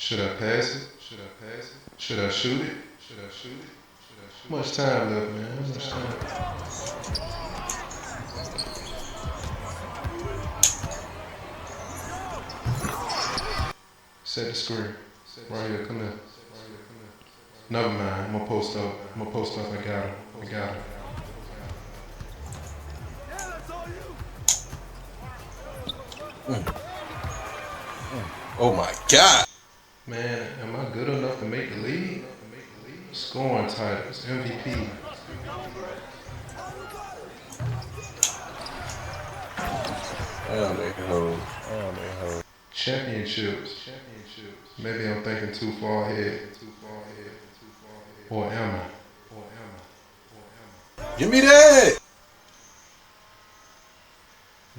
Should I pass it? Should I pass it? Should I shoot it? Should I shoot it? How much time left, man? How much time? Set the screen. Right here, come here. Never mind. I'm gonna post up. I'm gonna post up. I got him. I got him. Oh my God. Man, am I good enough to make the league? Scoring titles, MVP, Damn, they hoes. Damn, they hoes. championships. Maybe I'm thinking too far ahead. Or am I? Give me that.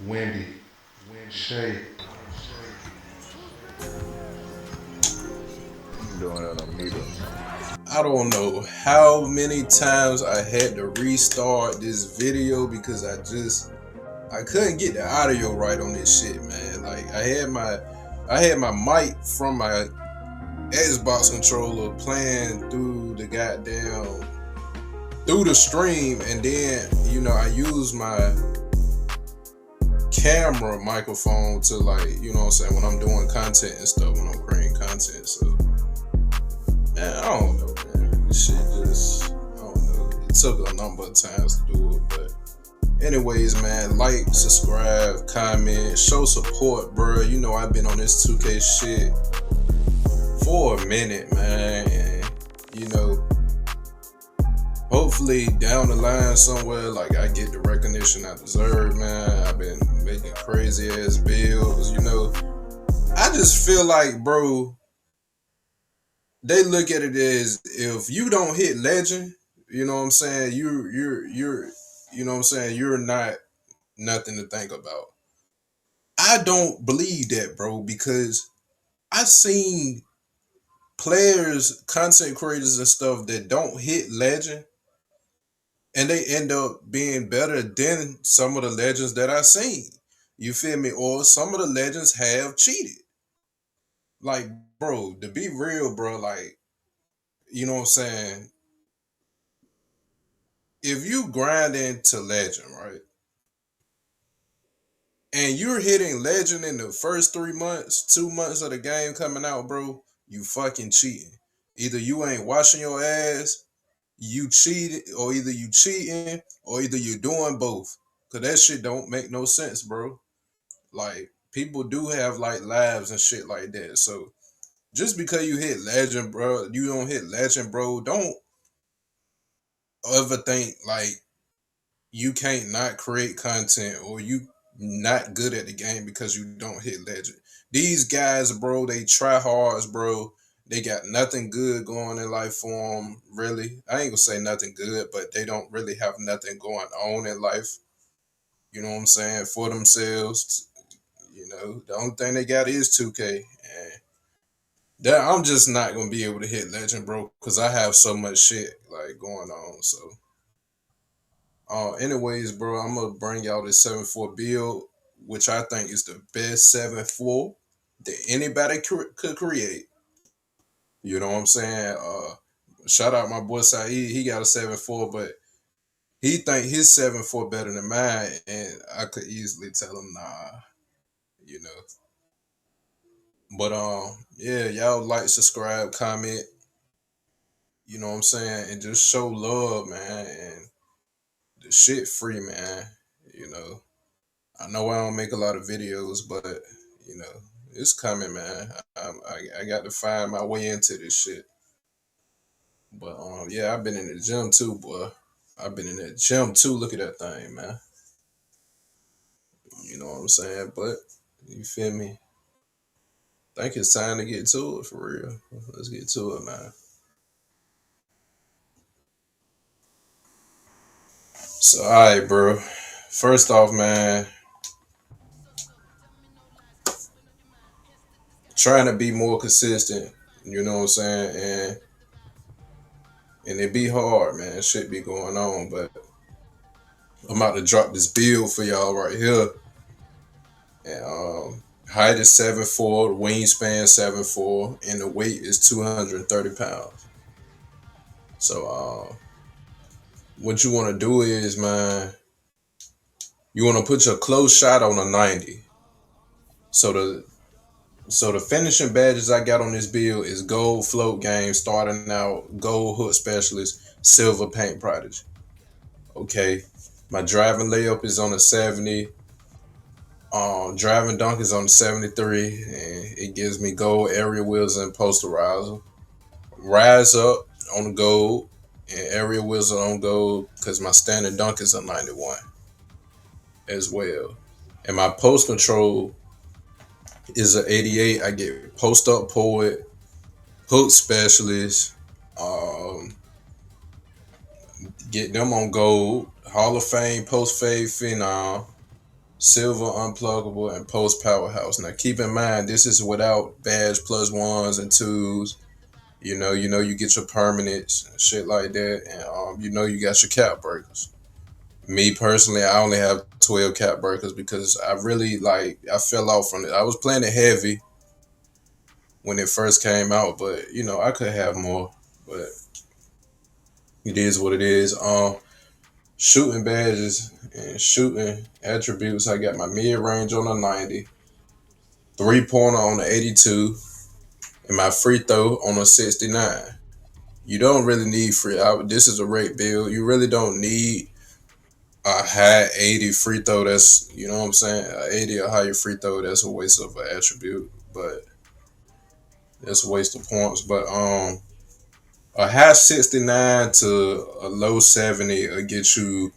Wendy, Shay. I'm doing it on meter. I don't know how many times I had to restart this video because I couldn't get the audio right on this shit, man. Like I had my mic from my Xbox controller playing through the stream, and then I use my camera microphone to, like, you know what I'm saying, when I'm doing content and stuff, when I'm creating content. So man, I don't know, man. This shit just, I don't know. It took a number of times to do it, but anyways, man, like, subscribe, comment, show support, bro. You know I've been on this 2K shit for a minute, man, and hopefully down the line somewhere, like, I get the recognition I deserve, man. I've been making crazy ass builds, I just feel like, bro, they look at it as, if you don't hit legend, you know what I'm saying, you're you know what I'm saying, you're not nothing to think about. I don't believe that, bro, because I seen players, content creators and stuff that don't hit legend, and they end up being better than some of the legends that I seen. You feel me? Or some of the legends have cheated. Like, bro, to be real, bro, like, you know what I'm saying? If you grind into legend, right? And you're hitting legend in the first 3 months, 2 months of the game coming out, bro, you fucking cheating. Either you ain't washing your ass, you cheated, or either you cheating, or either you doing both. Cause that shit don't make no sense, bro. Like, people do have, like, lives and shit like that. So just because you hit legend, bro, you don't hit legend, bro, don't ever think like you can't not create content, or you not good at the game because you don't hit legend. These guys, bro, they try hards, bro. They got nothing good going in life for them, really. I ain't gonna say nothing good, but they don't really have nothing going on in life. You know what I'm saying? For themselves. The only thing they got is 2K. And that, I'm just not gonna be able to hit legend, bro, because I have so much shit like going on. So anyways, bro, I'm gonna bring y'all this 7-4 build, which I think is the best 7-4 that anybody could create. You know what I'm saying? Shout out my boy Saeed. He got a 7-4, but he think his 7-4 better than mine, and I could easily tell him nah. You know. But yeah, y'all like, subscribe, comment. You know what I'm saying, and just show love, man. And the shit free, man. You know. I know I don't make a lot of videos, but you know, it's coming, man. I got to find my way into this shit. But yeah, I've been in the gym too, boy. I've been in that gym too. Look at that thing, man. You know what I'm saying? But you feel me? I think it's time to get to it for real. Let's get to it, man. So, all right, bro. First off, man, trying to be more consistent. You know what I'm saying? And it be hard, man. Shit be going on, but I'm about to drop this build for y'all right here. And Height is 7'4", wingspan 7'4", and the weight is 230 pounds. So what you want to do is, man, you want to put your close shot on a 90. So the finishing badges I got on this build is gold float game starting out, gold hook specialist, silver paint prodigy. Okay. My driving layup is on a 70. Driving dunk is on the 73, and it gives me gold area wheels and posterizer. Rise up on the gold, and area wheels are on gold because my standard dunk is a 91 as well. And my post control is an 88. I get post up poet, hook specialist, um, get them on gold, Hall of Fame, post fade phenom, silver unpluggable, and post powerhouse. Now keep in mind this is without badge plus ones and twos. You get your permanents and shit like that, and you got your cap breakers. Me personally, I only have 12 cap breakers because I really I fell off from it. I was playing it heavy when it first came out, but I could have more, but it is what it is. Shooting badges and shooting attributes. I got my mid range on a 90, 3-pointer on the 82, and my free throw on a 69. You don't really need this is a rate build. You really don't need a high 80 free throw. That's, you know what I'm saying? A 80 or higher free throw. That's a waste of an attribute, but that's a waste of points. But a high 69 to a low 70 will get you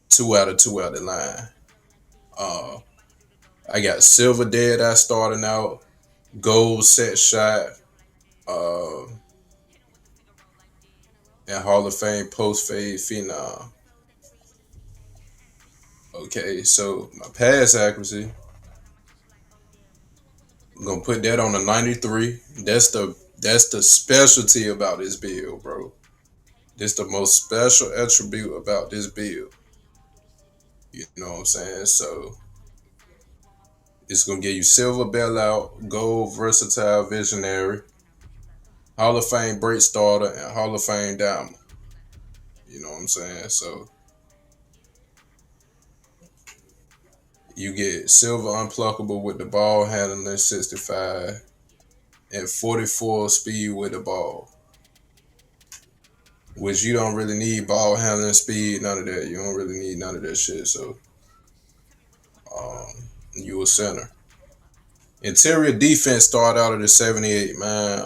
2 out of the line. Uh, I got silver dead eye starting out, gold set shot, uh, and Hall of Fame post fade phenom. Okay, so my pass accuracy, I'm gonna put that on a 93. That's the specialty about this build, bro. This the most special attribute about this build. You know what I'm saying? So it's gonna give you silver bailout, gold versatile visionary, Hall of Fame break starter, and Hall of Fame diamond. You know what I'm saying? So you get silver unpluckable with the ball handling 65 and 44 speed with the ball, which you don't really need ball handling speed, none of that. You don't really need none of that shit. So you a center. Interior defense start out at a 78, man.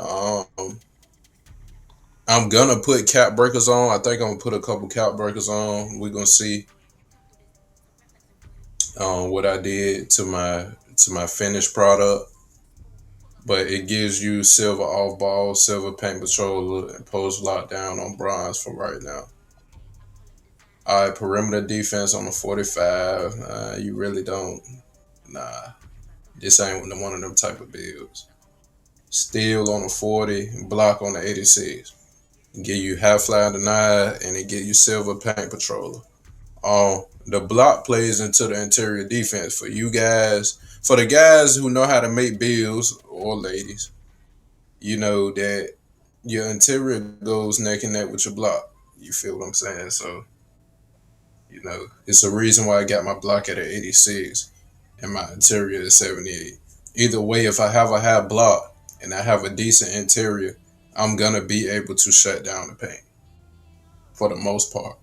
I'm gonna put cap breakers on. I think I'm gonna put a couple cap breakers on. We're gonna see what I did to my finished product. But it gives you silver off ball, silver paint patroller, and post lockdown on bronze for right now. All right, perimeter defense on the 45. You really don't. Nah, this ain't one of them type of builds. Steel on the 40, block on the 86. Give you half fly denied, and it give you silver paint patroller. The block plays into the interior defense for you guys. For the guys who know how to make builds, or ladies, you know that your interior goes neck and neck with your block. You feel what I'm saying? So, it's a reason why I got my block at an 86 and my interior is 78. Either way, if I have a high block and I have a decent interior, I'm gonna be able to shut down the paint for the most part.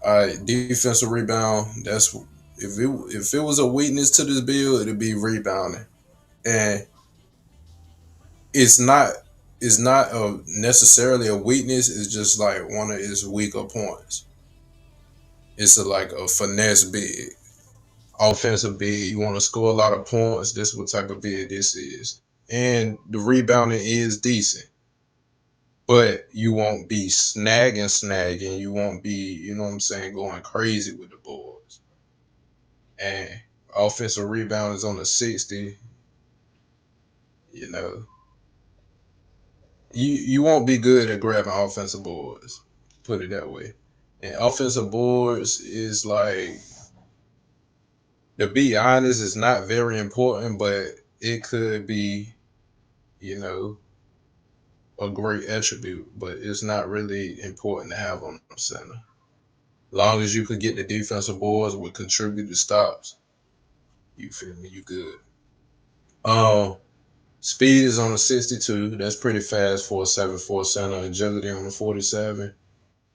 All right, defensive rebound. That's if it was a weakness to this build, it'd be rebounding, and it's not necessarily a weakness. It's just like one of its weaker points. It's like a finesse big, offensive big. You want to score a lot of points. This is what type of big this is, and the rebounding is decent. But you won't be snagging. You won't be, you know what I'm saying, going crazy with the boards. And offensive rebound is on the 60. You know, you won't be good at grabbing offensive boards. Put it that way. And offensive boards is like To be honest, it's not very important, but it could be, you know, a great attribute, but it's not really important to have on the center. Long as you could get the defensive boards with contributed stops, you feel me? You good. Um, Speed is on a 62. That's pretty fast for a 7'4" center. Agility on a 47.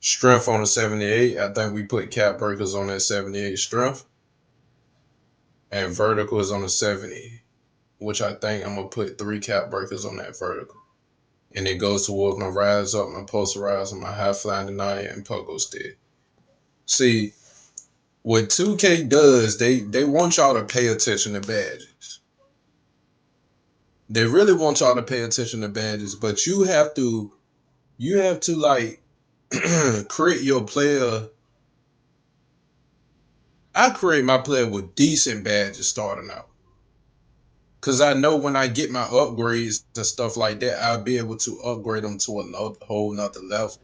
Strength on a 78. I think we put cap breakers on that 78 strength. And vertical is on a 70, which I think I'm gonna put 3 cap breakers on that vertical. And it goes towards my rise up, my posterize, and my high flying denier and pogo stick. See, what 2K does, they want y'all to pay attention to badges. They really want y'all to pay attention to badges, but you have to like create your player. I create my player with decent badges starting out. Cause I know when I get my upgrades and stuff like that, I'll be able to upgrade them to a whole nother level.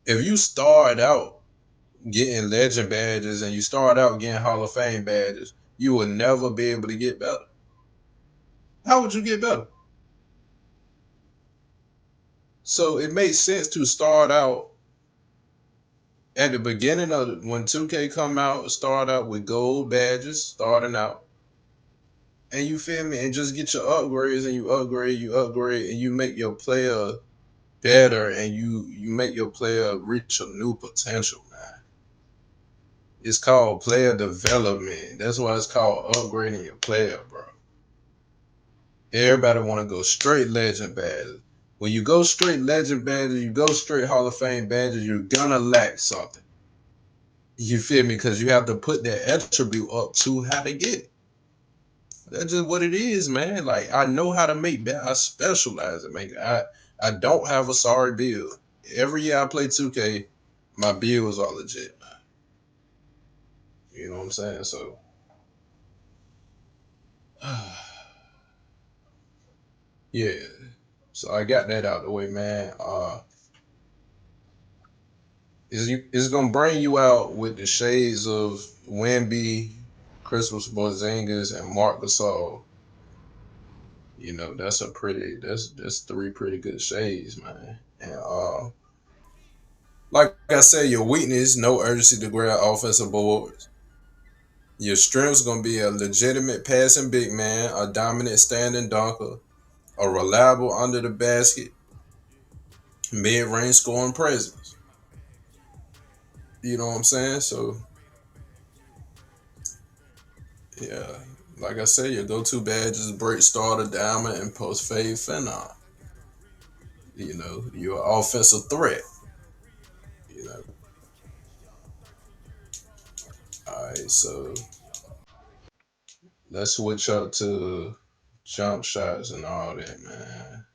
If you start out getting legend badges and you start out getting Hall of Fame badges, you will never be able to get better. How would you get better? So it makes sense to start out at the beginning of when 2K come out, start out with gold badges, starting out. And you feel me? And just get your upgrades and you upgrade, and you make your player better and you make your player reach a new potential, man. It's called player development. That's why it's called upgrading your player, bro. Everybody want to go straight legend badges. When you go straight legend badges, you go straight Hall of Fame badges, you're gonna lack something. You feel me? Because you have to put that attribute up to how to get it. That's just what it is, man. Like I know how to make that. I specialize in making. I don't have a sorry build. Every year I play 2K, my builds are legit, man. You know what I'm saying? So yeah. So I got that out the way, man. It's gonna bring you out with the shades of Wemby, Christmas Porzingis, and Marc Gasol. You know, that's 3 pretty good shades, man. And like I said, your weakness, no urgency to grab offensive boards. Your strength's gonna be a legitimate passing big man, a dominant standing dunker, a reliable under the basket, mid-range scoring presence. You know what I'm saying? So yeah, like I said, your go-to badges: break starter, diamond, and post fade phenom. You know, you're an offensive threat. You know. All right, so let's switch up to jump shots and all that, man.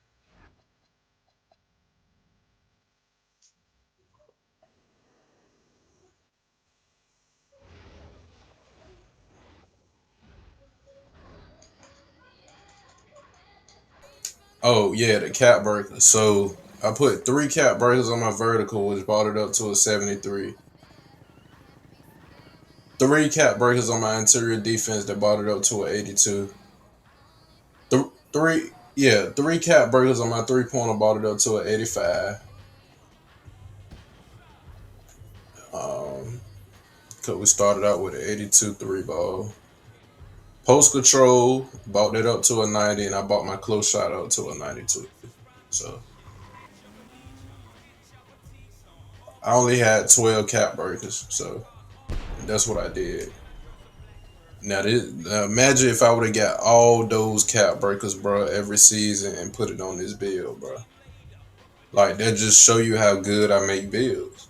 Oh yeah, the cap breaker. So I put 3 cap breakers on my vertical, which brought it up to a 73. 3 cap breakers on my interior defense that brought it up to an 82. Yeah, 3 cap breakers on my 3 pointer brought it up to an 85. Um, cause we started out with an 82 3 ball. Post control brought it up to a 90, and I bought my close shot up to a 92. So I only had 12 cap breakers, so that's what I did. Now imagine if I would have got all those cap breakers, bro, every season and put it on this bill, bro. Like that just show you how good I make bills.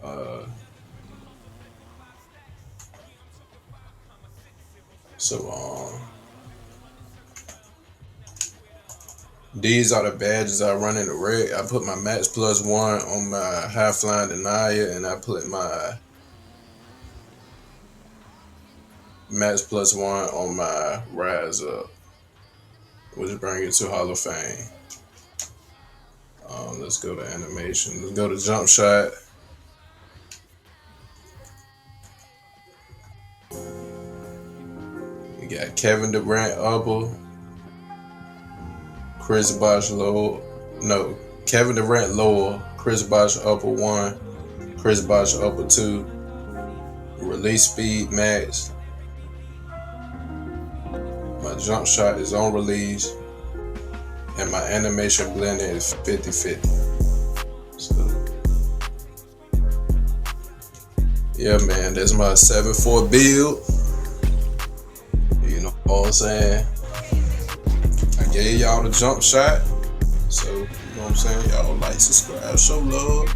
Uh, so these are the badges I run in the red. I put my max +1 on my high flying denier, and I put my max +1 on my rise up, which bring it to Hall of Fame. Let's go to animation. Let's go to jump shot. got Kevin Durant upper, Chris Bosh lower. No, Kevin Durant lower, Chris Bosh upper 1, Chris Bosh upper 2. Release speed max. My jump shot is on release. And my animation blending is 50-50. So, yeah, man, that's my 7-4 build. You know what I'm saying? I gave y'all the jump shot. So, you know what I'm saying? Y'all like, subscribe, show love.